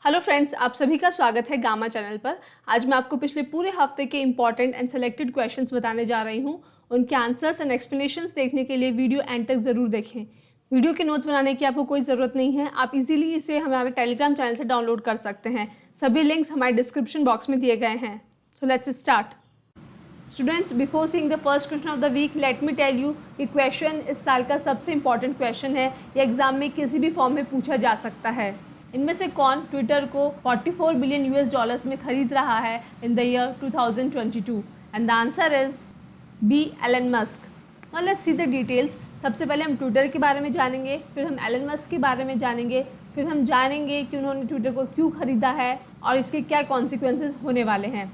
Hello friends, आप सभी का स्वागत है गामा चैनल पर। आज मैं आपको पिछले पूरे हफ्ते के इंपॉर्टेंट एंड सेलेक्टेड क्वेश्चंस बताने जा रही हूं। उनके आंसर्स एंड एक्सप्लेनेशंस देखने के लिए वीडियो एंड तक ज़रूर देखें। वीडियो के नोट्स बनाने की आपको कोई ज़रूरत नहीं है, आप इजीली इसे हमारे टेलीग्राम चैनल से डाउनलोड कर सकते हैं। सभी लिंक्स हमारे डिस्क्रिप्शन बॉक्स में दिए गए हैं। So let's start. Students, before seeing the first question of the week, let me tell you ये क्वेश्चन इस साल का सबसे इंपॉर्टेंट क्वेश्चन है। ये एग्जाम में किसी भी फॉर्म में पूछा जा सकता है। इनमें से कौन ट्विटर को 44 बिलियन यूएस डॉलर्स में खरीद रहा है in the year 2022? And the answer is B, Elon Musk. Now let's see the details. सबसे पहले हम ट्विटर के बारे में जानेंगे, फिर हम एलन मस्क के बारे में जानेंगे, फिर हम जानेंगे कि उन्होंने ट्विटर को क्यों खरीदा है और इसके क्या कॉन्सिक्वेंसेस होने वाले हैं।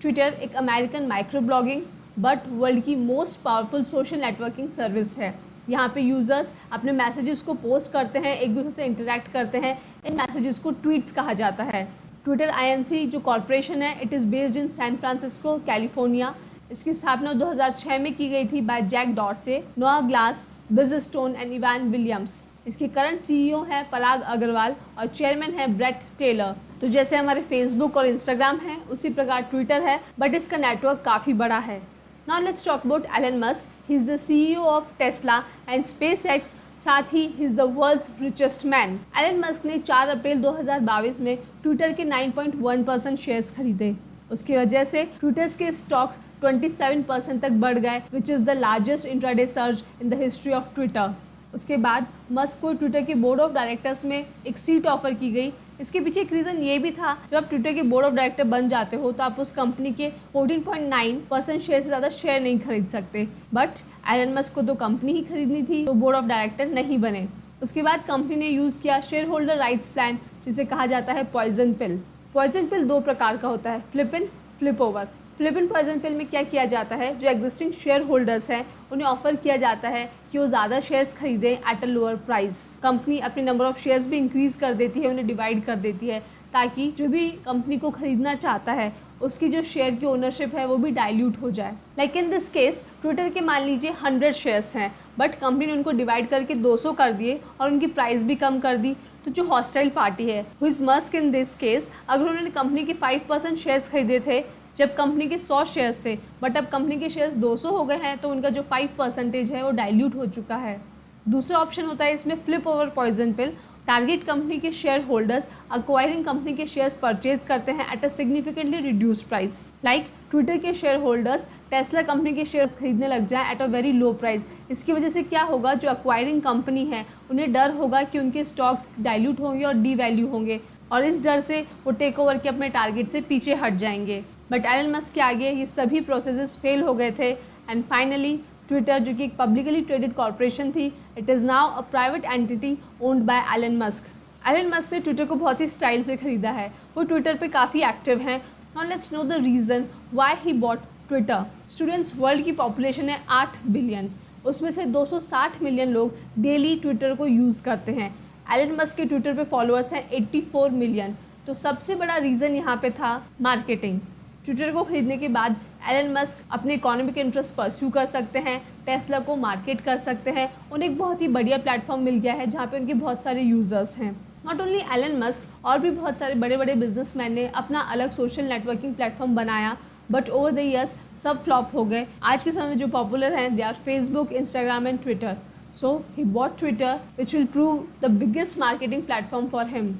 ट्विटर एक American micro blogging but world की most powerful social networking service है। यहाँ पे यूज़र्स अपने मैसेजेस को पोस्ट करते हैं, एक दूसरे से इंटरेक्ट करते हैं। इन मैसेजेस को ट्वीट्स कहा जाता है। ट्विटर आईएनसी जो कॉरपोरेशन है, it is based in San Francisco, California. इसकी स्थापना 2006 में की गई थी by Jack Dorsey, Noah Glass, Biz Stone and Evan Williams. इसके करंट सीईओ हैं पराग अग्रवाल और चेयरमैन है ब्रेट टेलर। तो जैसे हमारे फेसबुक और इंस्टाग्राम है, उसी प्रकार ट्विटर है, बट इसका नेटवर्क काफ़ी बड़ा है। Now let's talk about Elon Musk. He is the CEO of Tesla and SpaceX. साथ ही he is the world's richest man. Elon Musk ने 4 अप्रैल 2022 में ट्विटर के 9.1% शेयर्स खरीदे। उसकी वजह से ट्विटर के स्टॉक्स 27% तक बढ़ गए, which is the largest intraday surge in the history of Twitter. उसके बाद मस्क को ट्विटर के बोर्ड ऑफ डायरेक्टर्स में एक सीट ऑफर की गई। इसके पीछे एक रीज़न ये भी था, जब आप ट्विटर के बोर्ड ऑफ डायरेक्टर बन जाते हो तो आप उस कंपनी के 14.9% शेयर से ज़्यादा शेयर नहीं खरीद सकते। बट एलन मस्क को तो कंपनी ही खरीदनी थी, तो बोर्ड ऑफ डायरेक्टर नहीं बने। उसके बाद कंपनी ने यूज़ किया शेयर होल्डर राइट्स प्लान, जिसे कहा जाता है पॉइजन पिल। पॉइजन पिल 2 प्रकार का होता है, flip in, flip over. Flip in poison pill में क्या किया जाता है, जो एग्जिस्टिंग शेयर होल्डर्स हैं उन्हें ऑफर किया जाता है कि वो ज़्यादा शेयर्स खरीदें at a lower price. Company अपनी नंबर ऑफ शेयर्स भी इंक्रीज़ कर देती है, उन्हें डिवाइड कर देती है, ताकि जो भी कंपनी को खरीदना चाहता है उसकी जो शेयर की ओनरशिप है वो भी डाइल्यूट हो जाए। Like in this case, Twitter के मान लीजिए 100 शेयर्स हैं, बट कंपनी ने उनको डिवाइड करके 200 कर दिए और उनकी प्राइस भी कम कर दी। तो जो हॉस्टाइल पार्टी है, who is Musk in this case, अगर उन्होंने कंपनी के 5% शेयर्स खरीदे थे जब कंपनी के 100 शेयर्स थे, बट अब कंपनी के शेयर्स 200 हो गए हैं, तो उनका जो 5% है वो डाइल्यूट हो चुका है। दूसरा ऑप्शन होता है इसमें फ्लिप ओवर पॉइजन पिल। टारगेट कंपनी के शेयर होल्डर्स अक्वायरिंग कंपनी के शेयर्स परचेज करते हैं at a significantly reduced price. Like Twitter के शेयर होल्डर्स टेस्ला कंपनी के शेयर्स खरीदने लग जाए at a very low price. इसकी वजह से क्या होगा, जो अक्वायरिंग कंपनी है उन्हें डर होगा कि उनके स्टॉक्स डाइल्यूट होंगे और डीवैल्यू होंगे, और इस डर से वो टेक ओवर के अपने टारगेट से पीछे हट जाएंगे। बट एलन मस्क के आगे ये सभी प्रोसेसेस फेल हो गए थे एंड फाइनली ट्विटर, जो कि एक पब्लिकली ट्रेडेड कॉर्पोरेशन थी, it is now a private entity owned by Elon Musk. Elon Musk ने ट्विटर को बहुत ही स्टाइल से खरीदा है। वो ट्विटर पे काफ़ी एक्टिव हैं। Now let's know the reason why he bought Twitter. Students, world की पॉपुलेशन है 8 बिलियन, उसमें से 260 मिलियन लोग डेली ट्विटर को यूज़ करते हैं। एलन मस्क के ट्विटर पे फॉलोअर्स हैं 84 मिलियन। तो सबसे बड़ा रीज़न यहाँ पे था मार्केटिंग। ट्विटर को खरीदने के बाद एलन मस्क अपने इकोनॉमिक इंटरेस्ट परस्यू कर सकते हैं, टेस्ला को मार्केट कर सकते हैं। उन्हें एक बहुत ही बढ़िया प्लेटफॉर्म मिल गया है जहाँ पे उनके बहुत सारे यूज़र्स हैं। नॉट ओनली एलन मस्क, और भी बहुत सारे बड़े बड़े बिजनेसमैन ने अपना अलग सोशल नेटवर्किंग प्लेटफॉर्म बनाया, बट ओवर द ईयर्स सब फ्लॉप हो गए। आज के समय में जो पॉपुलर हैं, they are Facebook, Instagram and Twitter. So he bought Twitter, which will prove the biggest marketing platform for him.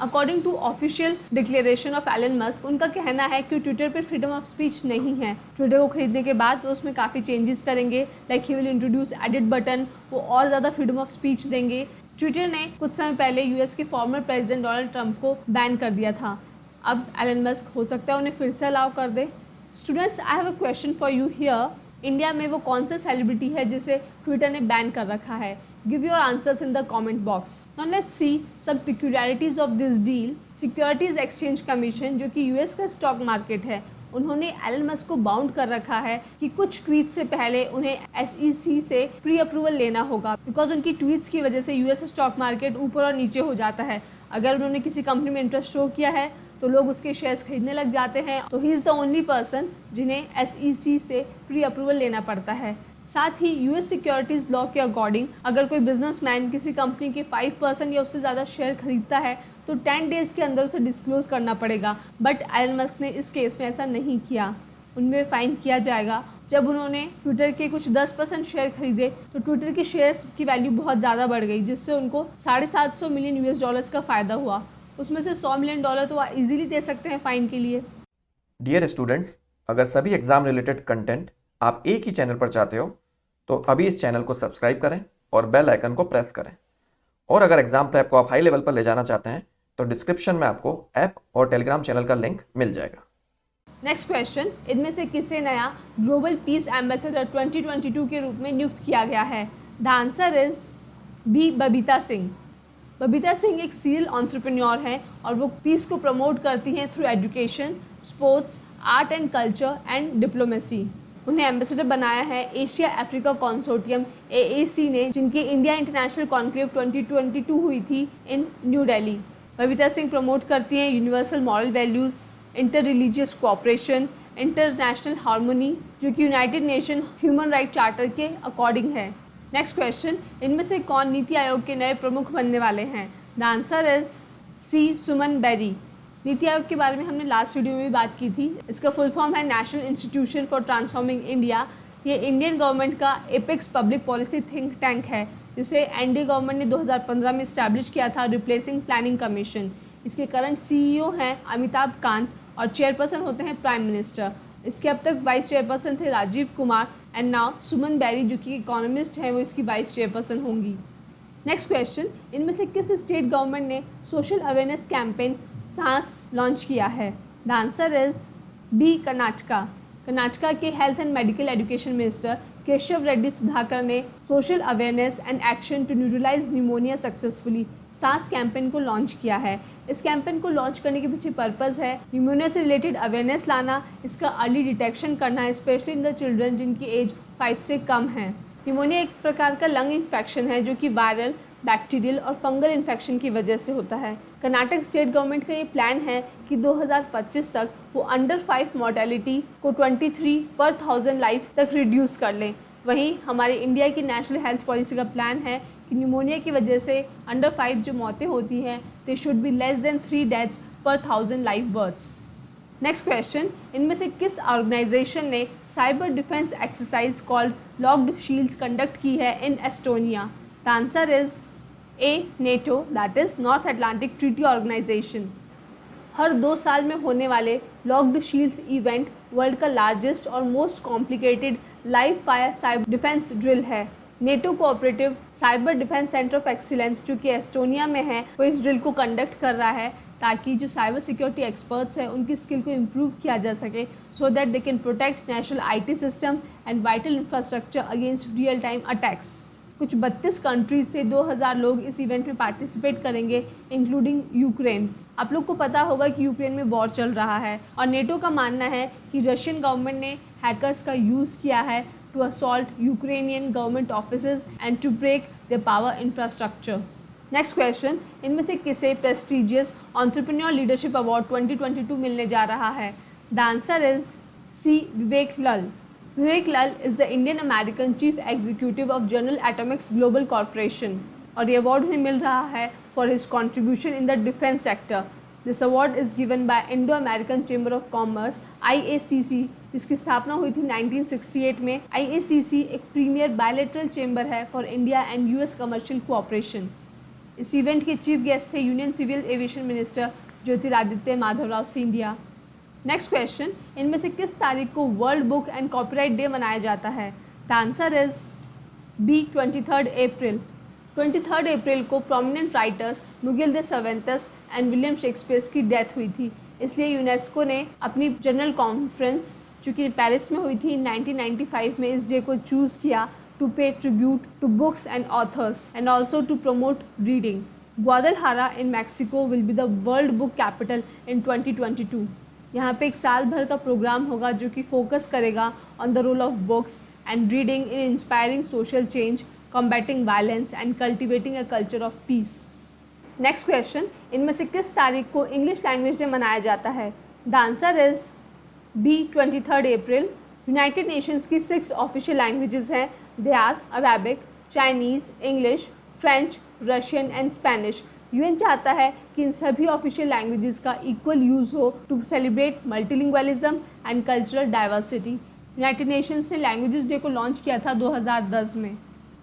According to official declaration of Elon Musk, उनका कहना है कि ट्विटर पर फ्रीडम ऑफ स्पीच नहीं है। Twitter को खरीदने के बाद वो उसमें काफ़ी चेंजेस करेंगे, like he will introduce edit button, वो और ज़्यादा फ्रीडम ऑफ स्पीच देंगे। ट्विटर ने कुछ समय पहले यूएस के फॉर्मर प्रेसिडेंट डोनाल्ड ट्रंप को बैन कर दिया था। अब एलन मस्क हो सकता है उन्हें फिर से अलाउ कर दे। Students, I have a question for you here. India में वो कौन सा सेलिब्रिटी है जिसे ट्विटर ने बैन कर रखा है? Give your answers in the comment box. Now let's see some peculiarities of this deal. Securities Exchange Commission, जो कि यूएस का स्टॉक मार्केट है, उन्होंने एलन मस्क को बाउंड कर रखा है कि कुछ ट्वीट्स से पहले उन्हें SEC से प्री अप्रूवल लेना होगा, बिकॉज उनकी ट्वीट्स की वजह से यूएस स्टॉक मार्केट ऊपर और नीचे हो जाता है। अगर उन्होंने किसी कंपनी में इंटरेस्ट शो किया है तो लोग उसके शेयर्स खरीदने लग जाते हैं। तो he is the only person जिन्हें SEC से प्री अप्रूवल लेना पड़ता है। साथ ही यूएस सिक्योरिटीज़ लॉ के अकॉर्डिंग अगर कोई बिजनेसमैन किसी कंपनी के 5% या उससे ज़्यादा शेयर खरीदता है तो 10 डेज़ के अंदर उसे डिस्क्लोज़ करना पड़ेगा। बट एलन मस्क ने इस केस में ऐसा नहीं किया। उनमें फ़ाइन किया जाएगा। जब उन्होंने ट्विटर के कुछ 10% शेयर खरीदे तो ट्विटर के शेयर्स की वैल्यू बहुत ज़्यादा बढ़ गई, जिससे उनको $750 मिलियन US का फ़ायदा हुआ। उसमें से $100 मिलियन तो वो ईजिली दे सकते हैं फ़ाइन के लिए। डियर स्टूडेंट्स, अगर सभी एग्जाम रिलेटेड कंटेंट आप एक ही चैनल पर चाहते हो तो अभी इस चैनल को सब्सक्राइब करें और बेल आइकन को प्रेस करें। और अगर एग्जाम प्रेप को आप हाई लेवल पर ले जाना चाहते हैं तो डिस्क्रिप्शन में आपको ऐप और टेलीग्राम चैनल का लिंक मिल जाएगा। नेक्स्ट क्वेश्चन, इनमें से किसे नया ग्लोबल पीस एम्बेसडर 2022 के रूप में नियुक्त किया गया है? The answer is B, Babita Singh. Babita Singh एक सीरियल एंटरप्रेन्योर हैं और वो पीस को प्रमोट करती हैं through education, sports, art and culture and diplomacy. उन्हें एम्बेसडर बनाया है एशिया अफ्रीका कंसोर्टियम AAC ने, जिनकी इंडिया इंटरनेशनल कॉन्क्लेव 2022 हुई थी इन न्यू दिल्ली। बबीता सिंह प्रमोट करती हैं universal moral values, inter religious cooperation, international harmony, जो कि United nation human right charter के अकॉर्डिंग है। नेक्स्ट क्वेश्चन, इनमें से कौन नीति आयोग के नए प्रमुख बनने वाले हैं? The answer is C, Suman Bery. NITI Aayog के बारे में हमने लास्ट वीडियो में भी बात की थी। इसका फुल फॉर्म है national institution for transforming India. ये इंडियन गवर्नमेंट का apex public policy think tank है, जिसे एनडीए गवर्नमेंट ने 2015 में इस्टेब्लिश किया था, रिप्लेसिंग प्लानिंग कमीशन। इसके करंट CEO हैं अमिताभ कांत और चेयरपर्सन होते हैं प्राइम मिनिस्टर। इसके अब तक वाइस चेयरपर्सन थे राजीव कुमार एंड नाउ सुमन बेरी, जो कि इकोनॉमिस्ट हैं, वो इसकी वाइस चेयरपर्सन होंगी। नेक्स्ट क्वेश्चन, इनमें से किस स्टेट गवर्नमेंट ने social awareness campaign Saans launch किया है? The answer is B, Karnataka. Karnataka के health and medical education minister Keshav Reddy Sudhakar ने social awareness and action to neutralise pneumonia successfully Saans campaign को लॉन्च किया है। इस कैंपेन को लॉन्च करने के पीछे पर्पज़ है न्यूमोनिया से रिलेटेड अवेयरनेस लाना, इसका अर्ली डिटेक्शन करना, स्पेशली इन द चिल्ड्रन जिनकी एज 5 से कम है। न्यूमोनिया एक प्रकार का लंग इन्फेक्शन है जो कि वायरल, बैक्टीरियल और फंगल इन्फेक्शन की वजह से होता है। कर्नाटक स्टेट गवर्नमेंट का ये प्लान है कि 2025 तक वो अंडर 5 मॉर्टेलिटी को 23 पर 1000 लाइफ तक रिड्यूस कर लें। वहीं हमारी इंडिया की नेशनल हेल्थ पॉलिसी का प्लान है कि न्यूमोनिया की वजह से अंडर 5 जो मौतें होती हैं, they should be less than 3 deaths पर 1000 लाइफ बर्थ्स। नेक्स्ट क्वेश्चन, इनमें से किस ऑर्गेनाइजेशन ने cyber defence exercise called locked shields conduct की है in Estonia? The answer is A, NATO, that is North Atlantic Treaty Organisation. हर 2 साल में होने वाले लॉक्ड शील्ड्स इवेंट वर्ल्ड का लार्जेस्ट और most complicated live fire cyber defence drill है। NATO cooperative cyber defence centre of excellence, जो कि एस्टोनिया में है, वो इस ड्रिल को कंडक्ट कर रहा है ताकि जो साइबर सिक्योरिटी एक्सपर्ट्स हैं उनकी स्किल को इम्प्रूव किया जा सके, so that they can protect national IT system and vital infrastructure against real time attacks. कुछ 32 कंट्रीज से 2000 लोग इस इवेंट में पार्टिसिपेट करेंगे, इंक्लूडिंग यूक्रेन। आप लोग को पता होगा कि यूक्रेन में वॉर चल रहा है और नेटो का मानना है कि रशियन गवर्नमेंट ने हैकर्स का यूज़ किया है to assault Ukrainian government offices and to break the power infrastructure. Next question, इनमें से किसे प्रेस्टीजियस एंटरप्रेन्योर लीडरशिप अवार्ड 2022 मिलने जा रहा है? द आंसर इज सी, विवेक लल। विवेक लल is the Indian American chief executive of general Atomics global corporation और ये अवार्ड उन्हें मिल रहा है for his contribution in the defence sector. This award is given by Indo American chamber of commerce IACC, जिसकी स्थापना हुई थी 1968 में। IACC एक प्रीमियर बायलैटरल चेंबर है for India and US commercial cooperation. इस इवेंट के चीफ गेस्ट थे union civil aviation minister Jyotiraditya Madhavrao Scindia. Next question, इनमें से किस तारीख को world book and copyright day मनाया जाता है? The answer is B, 23 April. 23 अप्रैल को prominent writers Miguel de Cervantes and William Shakespeare की डेथ हुई थी, इसलिए यूनेस्को ने अपनी जनरल कॉन्फ्रेंस जो कि पेरिस में हुई थी 1995 में इस डे को चूज़ किया to pay tribute to books and authors and also to promote reading. Guadalajara in Mexico will be the world book capital in 2022। यहाँ पे एक साल भर का प्रोग्राम होगा जो कि फोकस करेगा on the role of books and reading in inspiring social change, combating violence and cultivating a culture of peace. Next question, इनमें से किस तारीख को इंग्लिश लैंग्वेज डे मनाया जाता है? The answer is B, 23 April. United Nations की 6 official languages हैं। They are Arabic, Chinese, English, French, Russian and Spanish. UN चाहता है कि इन सभी ऑफिशियल लैंग्वेजेस का इक्वल यूज़ हो to celebrate multilingualism and cultural diversity. United Nations ने लैंग्वेजेस डे को लॉन्च किया था 2010 में।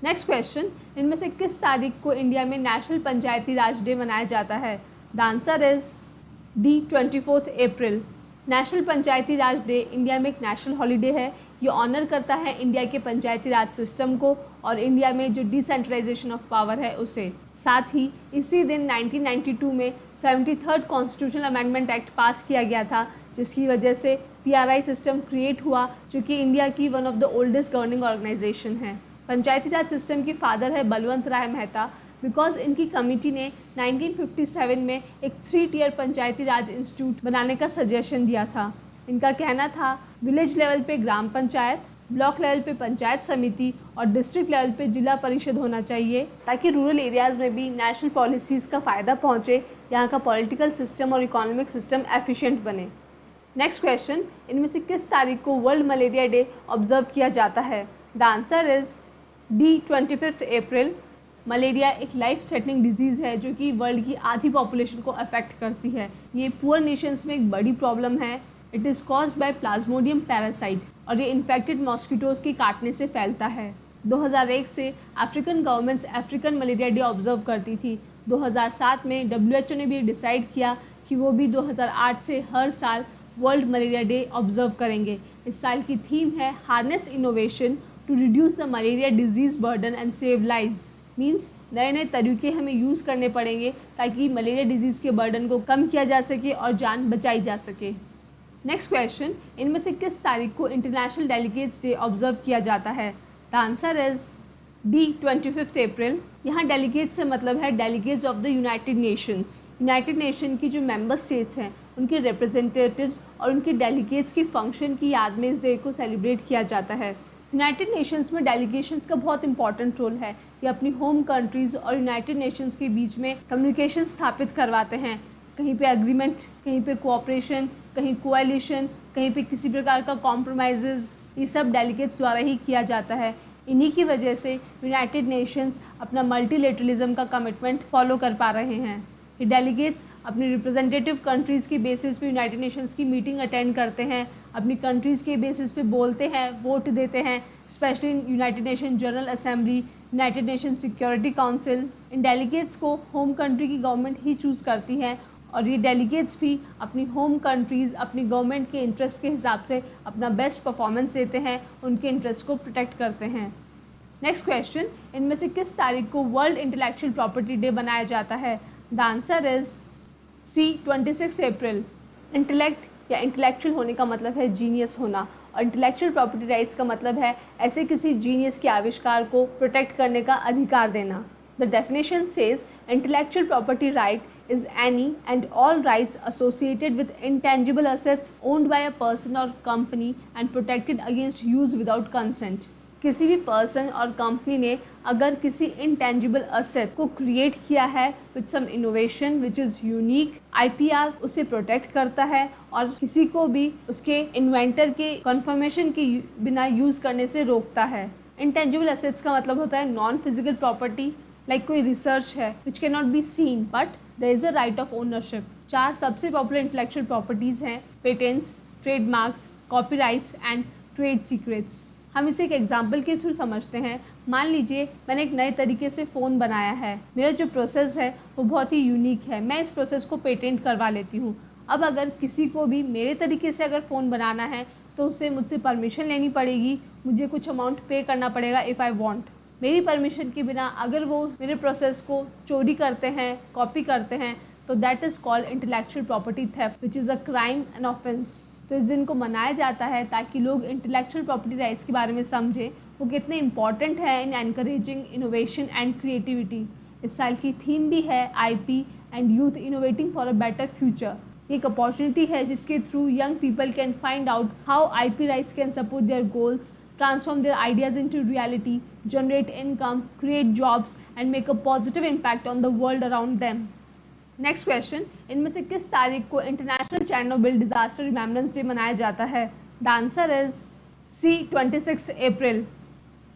नेक्स्ट क्वेश्चन, इनमें से किस तारीख को इंडिया में नेशनल पंचायती राज डे मनाया जाता है? The answer is D 24 April. National Panchayati Raj day India में एक नेशनल हॉलीडे है। ये ऑनर करता है इंडिया के पंचायती राज सिस्टम को और इंडिया में जो डिसेंट्रलाइजेशन ऑफ पावर है उसे। साथ ही इसी दिन 1992 में 73rd कॉन्स्टिट्यूशनल अमेंडमेंट एक्ट पास किया गया था, जिसकी वजह से पीआरआई सिस्टम क्रिएट हुआ, जो कि इंडिया की one of the oldest governing organisation है। पंचायती राज सिस्टम की फादर है बलवंत राय मेहता, बिकॉज इनकी कमिटी ने 1957 में एक 3-tier पंचायती राज इंस्टीट्यूट बनाने का सजेशन दिया था। इनका कहना था विलेज लेवल पे ग्राम पंचायत, ब्लॉक लेवल पे पंचायत समिति और डिस्ट्रिक्ट लेवल पे जिला परिषद होना चाहिए, ताकि रूरल एरियाज़ में भी नेशनल पॉलिसीज़ का फ़ायदा पहुँचे, यहाँ का पॉलिटिकल सिस्टम और इकोनॉमिक सिस्टम एफिशिएंट बने। नेक्स्ट क्वेश्चन, इनमें से किस तारीख को वर्ल्ड मलेरिया डे ऑब्जर्व किया जाता है? The answer is D 25 April. Malaria एक लाइफ थ्रेटनिंग डिजीज़ है जो कि वर्ल्ड की आधी पॉपुलेशन को अफेक्ट करती है। ये पुअर नेशंस में एक बड़ी प्रॉब्लम है। It is caused by Plasmodium parasite और ये इन्फेक्टेड मॉस्किटोज़ के काटने से फैलता है। 2001 से African governments African malaria day observe करती थी। 2007 में WHO ने भी डिसाइड किया कि वो भी 2008 से हर साल वर्ल्ड मलेरिया डे ऑब्जर्व करेंगे। इस साल की थीम है harness innovation to reduce the malaria disease burden and save lives. Means नए नए तरीके हमें यूज़ करने पड़ेंगे ताकि मलेरिया डिजीज़ के बर्डन को कम किया जा सके और जान बचाई जा सके। नेक्स्ट क्वेश्चन, इनमें से किस तारीख को इंटरनेशनल डेलीगेट्स डे ऑब्जर्व किया जाता है? द आंसर इज डी 25 अप्रैल। यहाँ डेलीगेट्स से मतलब है delegates of the United Nations. United nation की जो मेंबर स्टेट्स हैं उनके रिप्रेजेंटेटिव्स और उनके डेलीगेट्स की फंक्शन की याद में इस डे को सेलिब्रेट किया जाता है। यूनाइटेड नेशंस में डेलीगेशंस का बहुत इंपॉर्टेंट रोल है। ये अपनी होम कंट्रीज़ और यूनाइटेड नेशंस के बीच में कम्युनिकेशन स्थापित करवाते हैं। कहीं पे एग्रीमेंट, कहीं पे कोऑपरेशन, कहीं कोएलिशन, कहीं पे किसी प्रकार का कॉम्प्रोमाइज़, ये सब डेलीगेट्स द्वारा ही किया जाता है। इन्हीं की वजह से यूनाइटेड नेशंस अपना मल्टीलेटरलिज्म का कमिटमेंट फॉलो कर पा रहे हैं। ये डेलीगेट्स अपनी रिप्रेजेंटेटिव कंट्रीज़ के बेसिस पे यूनाइटेड नेशंस की मीटिंग अटेंड करते हैं, अपनी कंट्रीज़ के बेसिस पे बोलते हैं, वोट देते हैं, specially in United nation general assembly, United nation security council. In delegates को होम कंट्री की गवर्नमेंट ही चूज़ करती है और ये डेलीगेट्स भी अपनी होम कंट्रीज़, अपनी गवर्नमेंट के इंटरेस्ट के हिसाब से अपना बेस्ट परफॉर्मेंस देते हैं, उनके इंटरेस्ट को प्रोटेक्ट करते हैं। नेक्स्ट क्वेश्चन, इनमें से किस तारीख को वर्ल्ड इंटेलेक्चुअल प्रॉपर्टी डे बनाया जाता है? The answer is C 26 April. Intellect या इंटेलेक्चुअल होने का मतलब है जीनियस होना और इंटेलेक्चुअल प्रॉपर्टी राइट्स का मतलब है ऐसे किसी जीनियस के आविष्कार को प्रोटेक्ट करने का अधिकार देना। The definition says intellectual property right is any and all rights associated with intangible assets owned by a person or company and protected against use without consent। किसी भी पर्सन और कंपनी ने अगर किसी इंटेंजिबल असेट को create किया है with some innovation which is unique, IPR उसे प्रोटेक्ट करता है और किसी को भी उसके इन्वेंटर के कन्फर्मेशन के बिना यूज़ करने से रोकता है। इंटेंजिबल असेट्स का मतलब होता है नॉन फिजिकल प्रॉपर्टी, लाइक कोई रिसर्च है which can not be seen but there is a right of ownership. 4 सबसे पॉपुलर इंटेलेक्चुअल प्रॉपर्टीज़ हैं patents, trademarks, copyrights and trade secrets. हम इसे एक एग्जाम्पल के थ्रू समझते हैं। मान लीजिए मैंने एक नए तरीके से फ़ोन बनाया है, मेरा जो प्रोसेस है वो बहुत ही यूनिक है, मैं इस प्रोसेस को पेटेंट करवा लेती हूँ। अब अगर किसी को भी मेरे तरीके से अगर फ़ोन बनाना है तो उसे मुझसे परमिशन लेनी पड़ेगी, मुझे कुछ अमाउंट पे करना पड़ेगा इफ़ आई वांट। मेरी परमिशन के बिना अगर वो मेरे प्रोसेस को चोरी करते हैं, कॉपी करते हैं, तो that is called intellectual property theft which is a crime and offence. तो इस दिन को मनाया जाता है ताकि लोग इंटेलेक्चुअल प्रॉपर्टी राइट्स के बारे में समझें, वो कितने इंपॉर्टेंट है इन एनकरेजिंग इनोवेशन एंड क्रिएटिविटी। इस साल की थीम भी है IP and youth innovating for a better future. एक अपॉर्चुनिटी है जिसके through young people can find out how IP rights can support their goals, transform their ideas into reality, generate income, create jobs and make a positive impact on the world around them। Next question, इनमें से किस तारीख को international Chernobyl disaster remembrance day मनाया जाता है? The answer is C 26 April.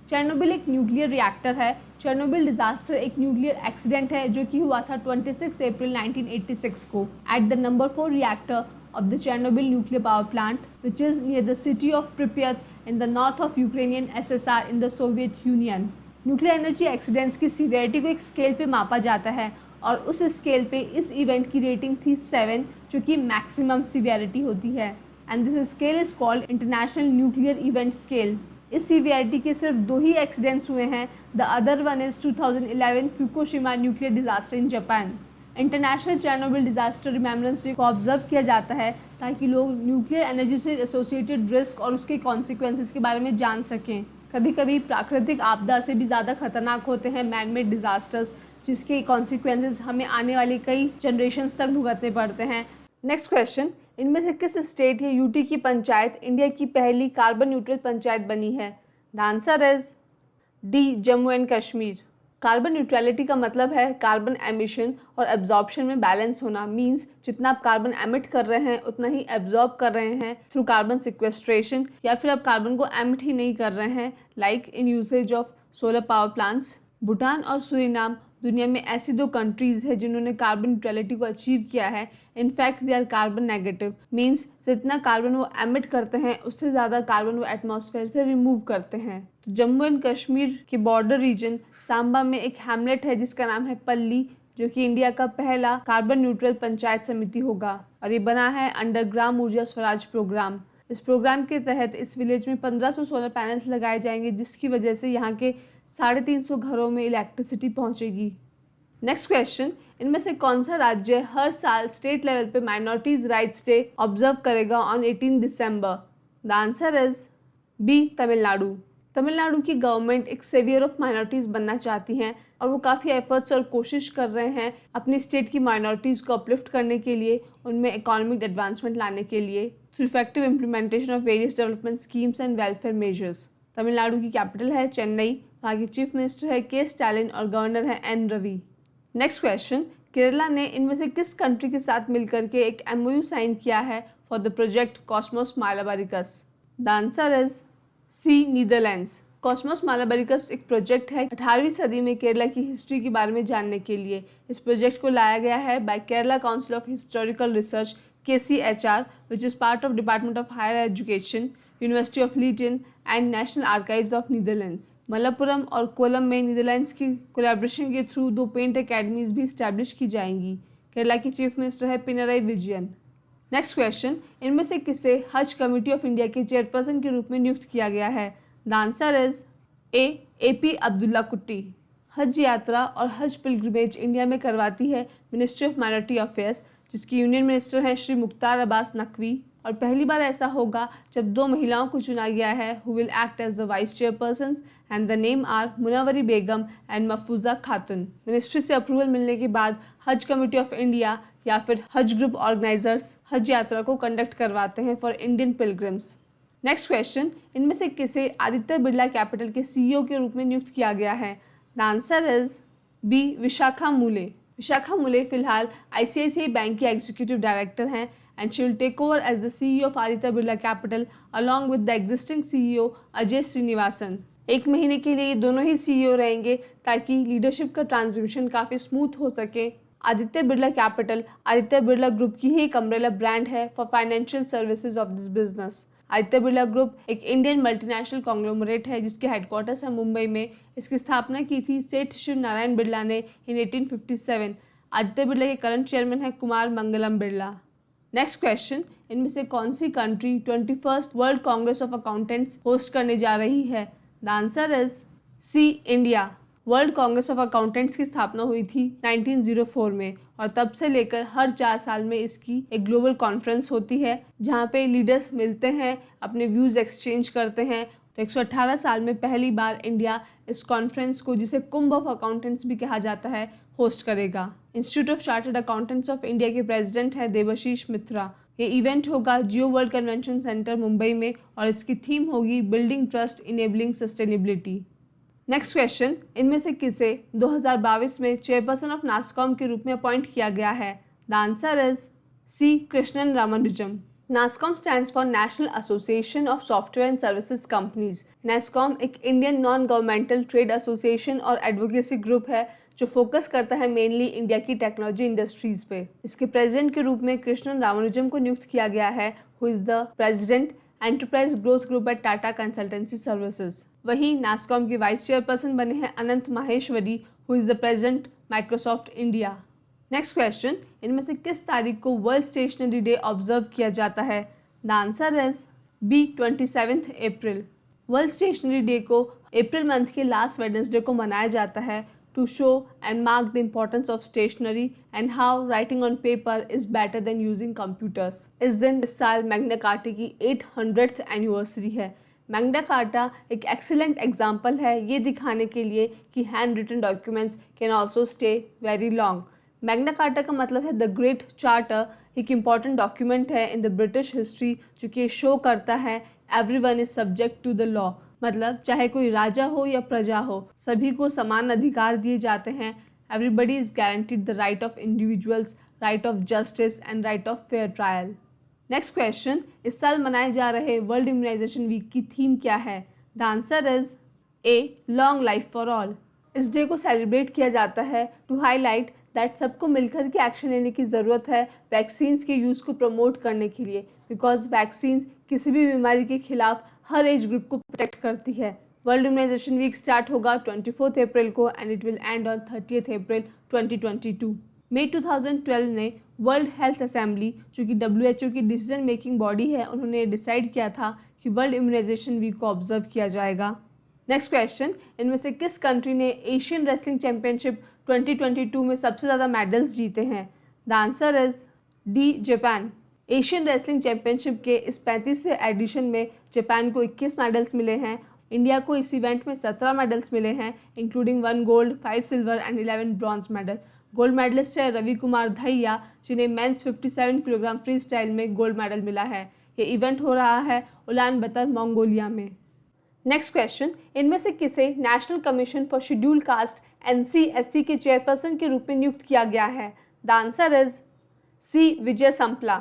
Chernobyl एक nuclear reactor है। चेर्नोबिल डिजास्टर एक न्यूक्लियर एक्सीडेंट है जो कि हुआ था 26 अप्रैल 1986 को at the number 4 reactor of the Chernobyl nuclear power plant which is near the city of Pripyat in the north of Ukrainian SSR in the Soviet union. Nuclear energy accidents की severity को एक scale पे मापा जाता है और उस scale पे इस इवेंट की रेटिंग थी 7 जो कि मैक्सिमम सीवियरिटी होती है and this scale is called international nuclear event scale. इस सीवियरिटी के सिर्फ 2 ही एक्सीडेंट्स हुए हैं। The other one is 2011 Fukushima nuclear disaster in Japan. International Chernobyl disaster remembrance day को ऑब्जर्व किया जाता है ताकि लोग न्यूक्लियर एनर्जी से एसोसिएटेड रिस्क और उसके कॉन्सिक्वेंसेस के बारे में जान सकें। कभी कभी प्राकृतिक आपदा से भी ज़्यादा खतरनाक होते हैं मैन मेड डिजास्टर्स, जिसके कॉन्सिक्वेंसेस हमें आने वाली कई जनरेशन्स तक भुगतने पड़ते हैं। नेक्स्ट क्वेश्चन, इनमें से किस स्टेट या यूटी की पंचायत इंडिया की पहली कार्बन न्यूट्रल पंचायत बनी है? The answer is D, Jammu and Kashmir. Carbon neutrality का मतलब है कार्बन एमिशन और एब्जॉर्प्शन में बैलेंस होना। मींस जितना आप कार्बन एमिट कर रहे हैं उतना ही एब्जॉर्ब कर रहे हैं थ्रू कार्बन सिक्वेस्ट्रेशन, या फिर आप कार्बन को एमिट ही नहीं कर रहे हैं like in usage of solar power plants. Bhutan और सूरीनाम दुनिया में ऐसी 2 कंट्रीज़ है जिन्होंने कार्बन न्यूट्रलिटी को अचीव किया है। In fact they are carbon negative, means जितना कार्बन वो एमिट करते हैं उससे ज़्यादा कार्बन वो एटमॉस्फेयर से रिमूव करते हैं। तो जम्मू एंड कश्मीर के बॉर्डर रीजन सांबा में एक हैमलेट है जिसका नाम है पल्ली, जो कि इंडिया का पहला कार्बन न्यूट्रल पंचायत समिति होगा और ये बना है अंडर ग्राम ऊर्जा स्वराज प्रोग्राम। इस प्रोग्राम के तहत इस विलेज में 1500 सोलर पैनल्स लगाए जाएंगे जिसकी वजह से यहाँ के 350 घरों में इलेक्ट्रिसिटी पहुँचेगी। नेक्स्ट क्वेश्चन, इनमें से कौन सा राज्य हर साल स्टेट लेवल पे माइनॉरिटीज राइट्स डे ऑब्जर्व करेगा ऑन 18 दिसंबर? The answer is B, Tamil Nadu. Tamil Nadu की गवर्नमेंट एक सेवियर ऑफ माइनॉरिटीज़ बनना चाहती हैं और वो काफ़ी एफर्ट्स और कोशिश कर रहे हैं अपनी स्टेट की माइनॉरिटीज़ को अपलिफ्ट करने के लिए, उनमें इकोनॉमिक एडवांसमेंट लाने के लिए through effective implementation of various development schemes and welfare measures. Tamil Nadu की कैपिटल है चेन्नई, वहाँ की चीफ मिनिस्टर है के स्टालिन और गवर्नर है N Ravi. Next question, Kerala ने इनमें से किस कंट्री के साथ मिलकर के एक MOU साइन किया है for the project Cosmos Malabaricus? The answer is C, Netherlands. Cosmos Malabaricus एक प्रोजेक्ट है 18वीं सदी में केरला की हिस्ट्री के बारे में जानने के लिए। इस प्रोजेक्ट को लाया गया है by Kerala council of historical research KCHR which is part of department of higher education, university of Leiden and national archives of Netherlands. Malappuram और कोलम में नीदरलैंड्स की कोलैबोरेशन के थ्रू 2 पेंट अकेडमीज भी इस्टेब्लिश की जाएंगी। केरला की चीफ मिनिस्टर है पिनराई विजयन। नेक्स्ट क्वेश्चन, इनमें से किसे हज कमेटी ऑफ इंडिया के चेयरपर्सन के रूप में नियुक्त किया गया है? The answer is A, AP Abdullah कुट्टी। हज यात्रा और हज पिलग्रिमेज इंडिया में करवाती है मिनिस्ट्री ऑफ माइनॉरिटी अफेयर्स, जिसकी यूनियन मिनिस्टर हैं श्री मुख्तार अब्बास नकवी। और पहली बार ऐसा होगा जब 2 महिलाओं को चुना गया है who will act as the vice chairperson and the name are Munawari Begum and Mahfooza Khatoon. Ministry से अप्रूवल मिलने के बाद हज कमेटी ऑफ इंडिया या फिर हज ग्रुप ऑर्गेनाइजर्स हज यात्रा को कंडक्ट करवाते हैं for Indian pilgrims. Next question, इनमें से किसे आदित्य बिरला कैपिटल के CEO के रूप में नियुक्त किया गया है? The answer is B, Vishakha Mulay. Vishakha Mulay फिलहाल ICICI बैंक की एग्जीक्यूटिव डायरेक्टर हैं and she will take over as the CEO of Aditya Birla Capital along with the existing CEO Ajay Srinivasan। 1 महीने के लिए ये दोनों ही CEO रहेंगे ताकि लीडरशिप का ट्रांजिशन काफ़ी स्मूथ हो सके। आदित्य बिरला कैपिटल आदित्य बिरला ग्रुप की ही एक अम्ब्रेला ब्रांड है for financial services of this business. Aditya Birla group एक इंडियन मल्टीनेशनल कॉन्ग्लोमरेट है जिसके हेडक्वार्टर्स है मुंबई में। इसकी स्थापना की थी सेठ शिव नारायण बिरला ने इन 1857। आदित्य बिरला के करंट चेयरमैन है कुमार मंगलम बिरला। नेक्स्ट क्वेश्चन, इनमें से कौन सी country 21st world congress of accountants host करने जा रही है? The answer is C, India. World congress of accountants की स्थापना हुई थी 1904 में और तब से लेकर हर 4 साल में इसकी एक ग्लोबल कॉन्फ्रेंस होती है जहाँ पे लीडर्स मिलते हैं, अपने व्यूज़ एक्सचेंज करते हैं। तो 118 साल में पहली बार इंडिया इस कॉन्फ्रेंस को, जिसे कुंभ ऑफ अकाउंटेंट्स भी कहा जाता है, होस्ट करेगा। Institute of chartered accountants of India के प्रेसिडेंट है देवाशीष मित्रा। ये इवेंट होगा जियो वर्ल्ड कन्वेंशन सेंटर मुंबई में और इसकी थीम होगी building trust enabling sustainability. Next question, इनमें से किसे 2022 में चेयरपर्सन ऑफ नास्कॉम के रूप में अपॉइंट किया गया है? The answer is C, Krishnan Ramanujam. NASSCOM stands for National Association of Software and Services Companies. NASSCOM एक Indian non governmental trade association और एडवोकेसी ग्रुप है जो फोकस करता है मेनली इंडिया की टेक्नोलॉजी इंडस्ट्रीज पे। इसके प्रेसिडेंट के रूप में कृष्णन रामानुजम को नियुक्त किया गया है, who is the president enterprise growth group at Tata consultancy services. वहीं NASSCOM के वाइस चेयरपर्सन बने हैं Anant Maheshwari, who is the president Microsoft India. Next question, इनमें से किस तारीख को वर्ल्ड स्टेशनरी डे ऑब्जर्व किया जाता है? The answer is B 27 April. World stationery day को अप्रैल मंथ के लास्ट वेडनेसडे को मनाया जाता है to show and mark the importance of stationery and how writing on paper is better than using computers. इस दिन इस साल मैग्ना कार्टा की 800th एनिवर्सरी है। मैग्ना कार्टा एक एक्सीलेंट एग्जाम्पल है ये दिखाने के लिए कि hand written documents can also stay very long. Magna Carta का मतलब है द ग्रेट चार्टर, एक इम्पॉर्टेंट डॉक्यूमेंट है इन द ब्रिटिश हिस्ट्री जो कि शो करता है everyone is subject to the law, मतलब चाहे कोई राजा हो या प्रजा हो सभी को समान अधिकार दिए जाते हैं। Everybody is guaranteed the right of individuals, right of justice and right of fair trial. Next question, इस साल मनाए जा रहे वर्ल्ड इम्यूनाइजेशन वीक की थीम क्या है? The answer is a long life for all. इस डे को सेलिब्रेट किया जाता है टू हाईलाइट दैट सबको मिलकर के एक्शन लेने की ज़रूरत है वैक्सीन्स के यूज़ को प्रमोट करने के लिए, बिकॉज वैक्सीन्स किसी भी बीमारी के खिलाफ हर एज ग्रुप को प्रोटेक्ट करती है। वर्ल्ड इम्यूनाइजेशन वीक स्टार्ट होगा 24 अप्रैल को and it will and on 30 अप्रैल 2022। मई 2012 में वर्ल्ड हेल्थ असेंबली जो कि WHO की डिसीजन मेकिंग बॉडी है, उन्होंने डिसाइड किया था कि वर्ल्ड इम्यूनाइजेशन वीक को ऑब्जर्व किया जाएगा। नेक्स्ट क्वेश्चन, इनमें से किस कंट्री ने एशियन रेसलिंग चैंपियनशिप 2022 में सबसे ज़्यादा मेडल्स जीते हैं? The answer is D Japan. Asian wrestling championship के इस 35वें एडिशन में जापान को 21 मेडल्स मिले हैं। इंडिया को इस इवेंट में 17 मेडल्स मिले हैं, including 1 gold, 5 silver and 11 bronze medal. Gold medalist है रवि कुमार दहिया, जिन्हें मेंस 57 किलोग्राम फ्री स्टाइल में गोल्ड मेडल मिला है। ये इवेंट हो रहा है उलान बतर, मंगोलिया में। नेक्स्ट क्वेश्चन, इनमें से किसे national commission for schedule caste NCSC के चेयरपर्सन के रूप में नियुक्त किया गया है? The answer is C Vijay Sampla.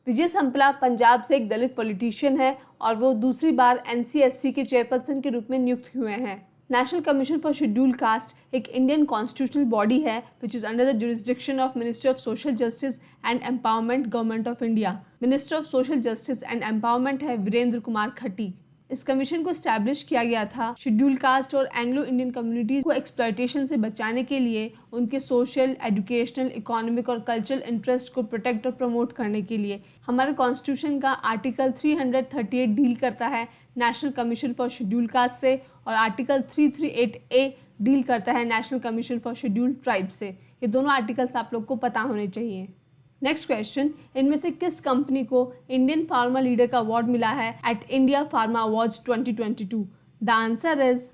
Vijay संपला पंजाब से एक दलित पॉलिटिशियन है और वो दूसरी बार NCSC के चेयरपर्सन के रूप में नियुक्त हुए हैं। National commission for schedule cast एक इंडियन कॉन्स्टिट्यूशनल बॉडी है which is under the jurisdiction of ministry of social justice and empowerment, government of India. Minister of social justice and empowerment है वीरेंद्र कुमार खटी। इस कमीशन को स्टैब्लिश किया गया था schedule caste और एंग्लो इंडियन कम्युनिटीज को एक्सप्लॉयटेशन से बचाने के लिए, उनके सोशल, एजुकेशनल, इकोनॉमिक और कल्चरल इंटरेस्ट को प्रोटेक्ट और प्रमोट करने के लिए। हमारे कॉन्स्टिट्यूशन का आर्टिकल 338 डील करता है national commission for schedule cast से और आर्टिकल 338A डील करता है national commission for schedule tribe से। ये दोनों आर्टिकल्स आप लोग को पता होने चाहिए। नेक्स्ट क्वेश्चन, इनमें से किस कंपनी को इंडियन फार्मा लीडर का अवार्ड मिला है at India pharma awards 2022? The answer is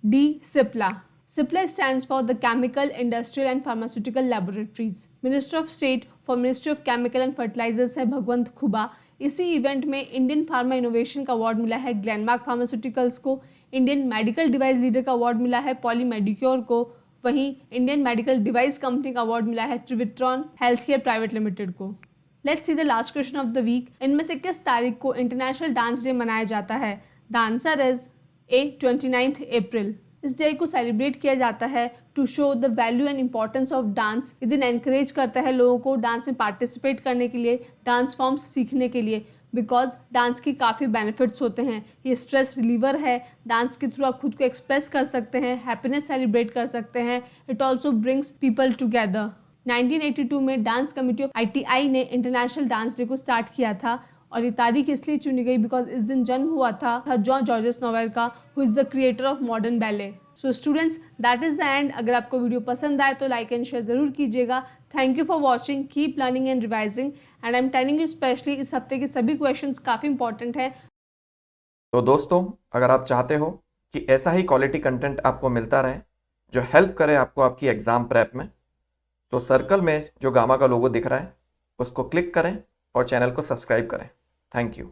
D Cipla. Cipla stands for the chemical, industrial and pharmaceutical laboratories. Minister of state for ministry of chemical and fertilisers है भगवंत खुबा। इसी event में Indian pharma innovation का award मिला है Glenmark pharmaceuticals को। Indian medical device leader का award मिला है पॉली मेडिक्योर को। वहीं इंडियन मेडिकल डिवाइस कंपनी का अवार्ड मिला है Trivitron health care private limited को। Let's see the last question of the week, इनमें से किस तारीख को इंटरनेशनल डांस डे मनाया जाता है? The answer is A 29 April. इस डे को सेलिब्रेट किया जाता है to show the value and importance of dance. ये दिन एनकरेज करता है लोगों को डांस में पार्टिसिपेट करने के लिए, डांस फॉर्म्स सीखने के लिए, बिकॉज डांस के काफ़ी बेनिफिट्स होते हैं। ये स्ट्रेस रिलीवर है, डांस के थ्रू आप खुद को एक्सप्रेस कर सकते हैं, हैप्पीनेस सेलिब्रेट कर सकते हैं। It also brings people together. 1982 में डांस कमेटी ऑफ ITI ने इंटरनेशनल डांस डे को स्टार्ट किया था और ये तारीख इसलिए चुनी गई बिकॉज इस दिन जन्म हुआ था जॉन जॉर्जेस नोवेल का, who is the creator of modern ballet. So students, that is the end. अगर आपको वीडियो पसंद आए तो लाइक एंड शेयर ज़रूर कीजिएगा। Thank you for watching, keep learning and revising and I am telling you specially इस हफ्ते के सभी क्वेश्चंस काफ़ी इंपॉर्टेंट है। तो दोस्तों, अगर आप चाहते हो कि ऐसा ही क्वालिटी कंटेंट आपको मिलता रहे जो हेल्प करे आपको आपकी एग्ज़ाम प्रेप में, तो सर्कल में जो गामा का लोगो दिख रहा है उसको क्लिक करें और चैनल को सब्सक्राइब करें। Thank you.